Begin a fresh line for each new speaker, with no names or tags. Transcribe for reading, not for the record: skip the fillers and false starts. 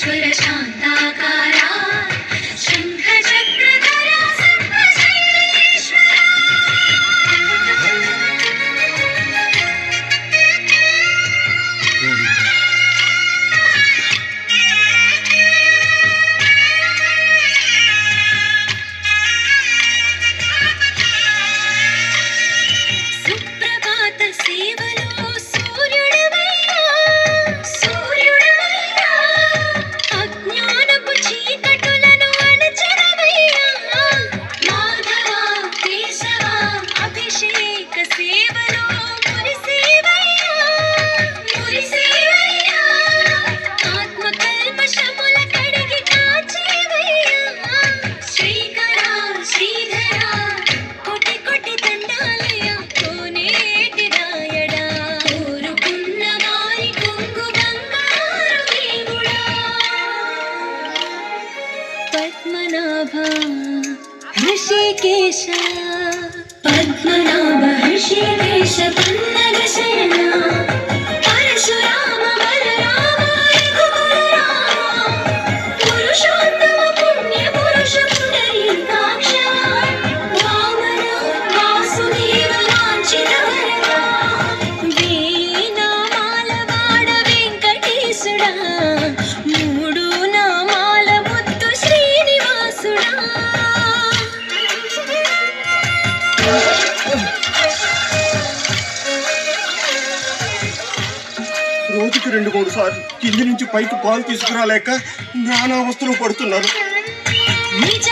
విశ్వేశ్వర శాంతాకారా శంఖ చక్రధరా సర్వశైలేశ్వరా. సుప్రభాత సేవలో సూర్యుడవయ్యా సూర్యుడవయ్యా, అజ్ఞానపు చీకటులను అణచెదవయ్యా. మాధవ కేశవ అభిషేక సేవలో మురిసేవయ్యా మురిసేవయ్యా, ఆత్మ కల్మషముల కడిగి కాచేవయ్యా. శ్రీకర శ్రీధర కోటి కోటి దండాలయ కోనేటి రాయడా, కోరుకున్న వారి కొంగు బంగారు దేవుడా. పద్మనాభ హృషికేశ పద్మనాభ హృషికేశ పన్నగ శయన పరశురామ బలరామ రఘుకుల రామ, పురుషోత్తమ పుణ్య పురుష పుండరీకాక్ష, వామన వాసుదేవ వాంఛిత వరద, వేయి నామాల వాడ వెంకటేశుడా, మూడు నామాల ముత్తు శ్రీనివాసుడా.
రోజుకి 2-3 సార్లు కింది నుంచి పైకి పాలు తీసుకురాలేక నానా అవస్థలు పడుతున్నాను.
నిజ